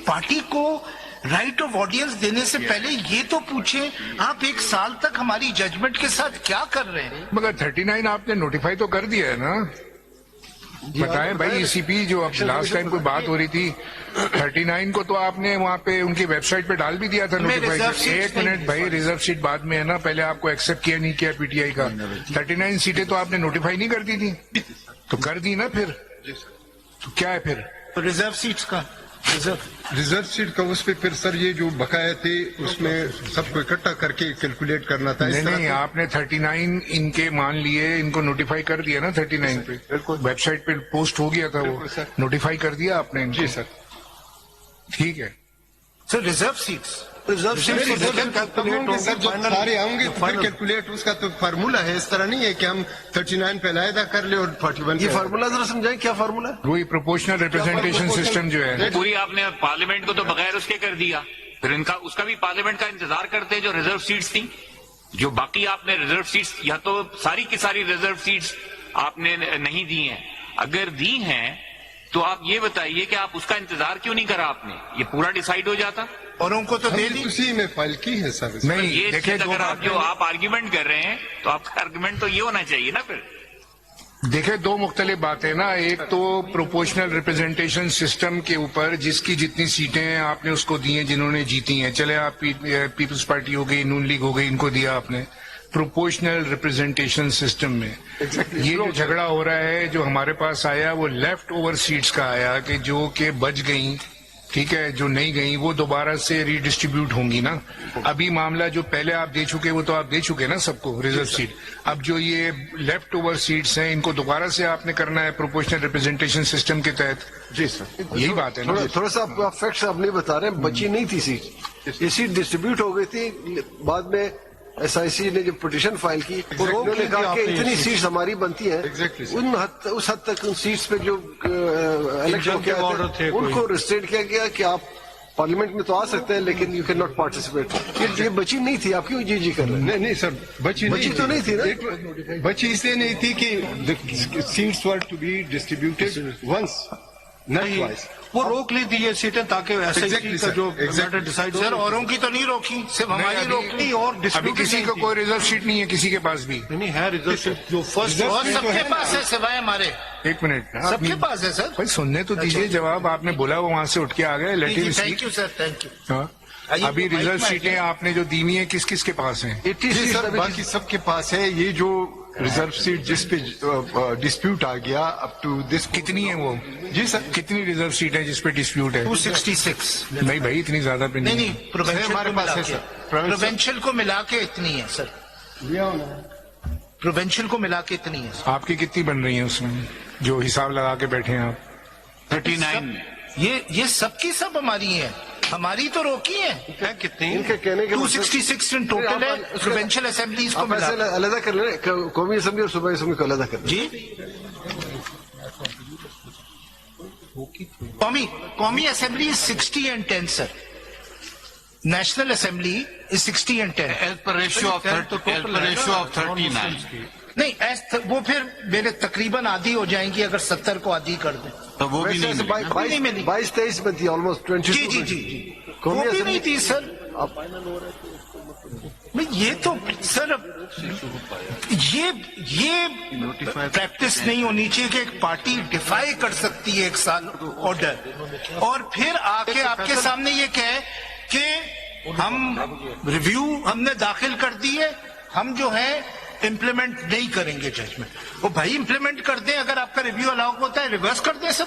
Party کو right of audience دینے سے پہلے یہ تو پوچھیں آپ ایک سال تک ہماری ججمنٹ کے ساتھ کیا کر رہے ہیں؟ مگر 39 آپ نے نوٹیفائی تو کر دیا ہے نا. بتائیں بھائی ای سی پی جو اب لاسٹ ٹائم کوئی بات ہو رہی تھی 39 کو تو آپ نے وہاں پہ ان کی ویب سائٹ پہ ڈال بھی دیا تھا نوٹیفائی. ایک منٹ بھائی, ریزرو سیٹ بعد میں ہے نا, پہلے آپ کو ایکسپٹ کیا نہیں کیا پی ٹی آئی کا. 39 سیٹیں تو آپ نے نوٹیفائی نہیں کر دی تھی, تو کر دی نا پھر. تو کیا ہے پھر ریزرو سیٹس کا ریزرو سیٹ کا اس پہ پھر سر یہ جو بقایا تھے اس میں سب کو اکٹھا کر کے کیلکولیٹ کرنا تھا. نہیں, آپ نے 39 ان کے مان لیے, ان کو نوٹیفائی کر دیا نا 39 پہ, ویب سائٹ پہ پوسٹ ہو گیا تھا, وہ نوٹیفائی کر دیا آپ نے. جی سر, ٹھیک ہے سر. ریزرو سیٹس سارے آؤں گے پھر کیلکولیٹ اس کا تو فارمولا ہے, اس طرح نہیں ہے کہ ہم 39 پہ علیحدہ کر لیں اور 41. یہ فارمولا ذرا سمجھائیں, کیا فارمولا ہے؟ وہی پروپورشنل ریپرزنٹیشن سسٹم جو ہے. پوری آپ نے پارلیمنٹ کو تو بغیر اس کے کر دیا, پھر ان کا اس کا بھی پارلیمنٹ کا انتظار کرتے جو ریزرو سیٹس تھیں. جو باقی آپ نے ریزرو سیٹس, یا تو ساری کی ساری ریزرو سیٹس آپ نے نہیں دی ہیں. اگر دی ہیں تو آپ یہ بتائیے کہ آپ اس کا انتظار کیوں نہیں کرا آپ نے, یہ پورا ڈیسائیڈ ہو جاتا. اوروں کو تو دے دی, اسی میں فائل کی ہے سر. نہیں یہ دیکھیں, اگر آپ آرگیومنٹ کر رہے ہیں تو آپ کا آرگیومنٹ تو یہ ہونا چاہیے نا. پھر دیکھیں دو مختلف باتیں نا. ایک تو پروپورشنل ریپرزنٹیشن سسٹم کے اوپر جس کی جتنی سیٹیں ہیں آپ نے اس کو دی ہیں جنہوں نے جیتی ہیں. چلے آپ پیپلز پارٹی ہو گئی, نون لیگ ہو گئی, ان کو دیا آپ نے. پروپورشنل ریپرزنٹیشن سسٹم میں یہ جو جھگڑا ہو رہا ہے, جو ہمارے پاس آیا وہ لیفٹ اوور سیٹس کا آیا, کہ جو کہ بچ گئیں, ٹھیک ہے, جو نہیں گئیں وہ دوبارہ سے ری ڈسٹریبیوٹ ہوں گی نا. ابھی معاملہ جو پہلے آپ دے چکے وہ تو آپ دے چکے نا سب کو ریزرو سیٹ. اب جو یہ لیفٹ اوور سیٹس ہیں ان کو دوبارہ سے آپ نے کرنا ہے پروپورشنل ریپرزنٹیشن سسٹم کے تحت. جی سر, یہی بات ہے نا. تھوڑا سا آپ فیکٹس آپ نہیں بتا رہے. بچی نہیں تھی سیٹ, یہ سیٹ ڈسٹریبیوٹ ہو گئی تھی. بعد میں ایس آئی سی نے جو پٹیشن فائل کی, انہوں نے کہا کہ اتنی سیٹس ہماری بنتی ہیں, اس حد تک ان سیٹس پہ جو الیکشن کے آرڈر تھے ان کو ریسٹرین کیا گیا کہ آپ پارلیمنٹ میں تو آ سکتے ہیں لیکن یو کین ناٹ پارٹیسپیٹ. یہ بچی نہیں تھی, آپ کیوں جی کر رہے ہیں؟ نہیں سر, بچی تو نہیں تھی نا. بچی اس لیے نہیں تھی کہ seats were to be distributed once, not twice. وہ روک لی تھی یہ سیٹیں تاکہ ایسے جو ڈیسائیڈ. سر اوروں کی تو نہیں روکی, صرف ہماری روکی. اور ابھی کسی کو کوئی ریزرو سیٹ نہیں ہے کسی کے پاس بھی. نہیں ہے ریزرو سیٹ جو فرسٹ, اور سب کے پاس ہے سوائے ہمارے. ایک منٹ, سب کے پاس ہے سر. بھائی سننے تو دیجیے جواب. آپ نے بولا وہ وہاں سے اٹھ کے آ گئے. Thank you sir, thank you. ابھی ریزرو سیٹیں آپ نے جو دی ہیں کس کس کے پاس ہیں؟ سر باقی سب کے پاس ہے. یہ جو ریزرو سیٹ جس پہ ڈسپیوٹ آ گیا اپ ٹو دس, کتنی ہیں وہ؟ جی سر, کتنی ریزرو سیٹ ہے جس پہ ڈسپیوٹ ہے؟ 266. نہیں بھائی اتنی زیادہ پہ نہیں. نہیں, پروونشل کو ملا کے اتنی ہے سر. پروونشل کو ملا کے اتنی ہے. آپ کی کتنی بن رہی ہیں اس میں جو حساب لگا کے بیٹھے ہیں آپ؟ 39 یہ سب کی سب ہماری ہیں, ہماری تو روکی ہیں. ان کے کہنے کے 266 ان ٹوٹل ہے پروونشل اسمبلیز کو آپ ملا. ایسے علیحدہ کر لیں, قومی اسمبلی اور صوبائی اسمبلی کو علیحدہ کر لیں. جی, قومی assembly 60 and 10 sir. National assembly 60 and 10. as per ratio of 39. نہیں, وہ پھر میرے تقریباً آدھی ہو جائیں گی اگر 70 کو آدھی کر دیں تو وہ بھی نہیں ملی. 22-23 بنتی ہے آلموسٹ 22. جی جی جی, وہ بھی نہیں تھی سر. یہ تو سر یہ پریکٹس نہیں ہونی چاہیے کہ ایک پارٹی ڈیفائی کر سکتی ہے ایک سال آرڈر, اور پھر آ کے آپ کے سامنے یہ کہے کہ ہم ریویو ہم نے داخل کر دی ہے, ہم جو ہے امپلیمنٹ نہیں کریں گے ججمنٹ. وہ بھائی امپلیمنٹ کر دیں, اگر آپ کا ریویو الاؤ ہوتا ہے ریورس کر دیں سب.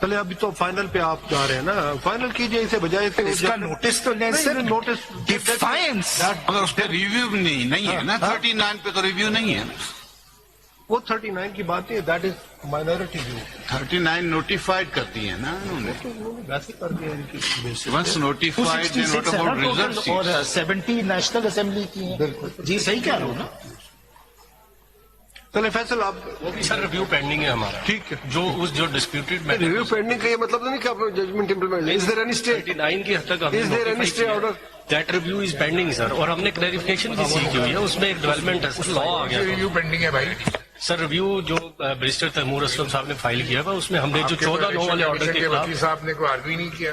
چلے ابھی تو فائنل پہ آپ جا رہے ہیں نا, فائنل کیجئے اسے بجائے اس کا نوٹس تو لیں سر. نوٹس ڈیفائنس, مگر اس پہ ریویو نہیں ہے نا. 39 پہ تو ریویو نہیں ہے. وہ 39 کی بات ہے, that is minority view. 39 notified کر دی ہے نا انہوں نے. ویسے کر دیا ان کی once notified not about reserve seat. اور 70 نیشنل اسمبلی کی ہیں. جی صحیح کہہ رہا ہوں نا. چلے فیصل آپ, وہ بھی سر ریویو پینڈنگ ہے ہمارا. ٹھیک ہے, جو ڈسپیوٹیڈ ریویو پینڈنگ کا یہ مطلب نہیں کہ آپ judgement implement. Is there any stay 39 کی حد تک is there any stay order? That review is pending sir. اور ہم نے کلیریفیکیشن بھی سیکھی ہوئی ہے, اس میں ایک ڈیولپمنٹ ہے, لا آ گیا. ریویو پینڈنگ ہے بھائی سر. ریویو جو بیرسٹر تیمور اسلم صاحب نے فائل کیا تھا اس میں ہم نے جو 14/9 والے آرڈر کے خلاف وکیل صاحب نے کوئی آرگو نہیں کیا.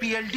PLD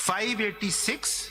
586,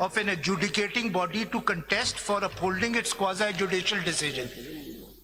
of an adjudicating body to contest for upholding its quasi-judicial decision.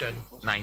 10. 9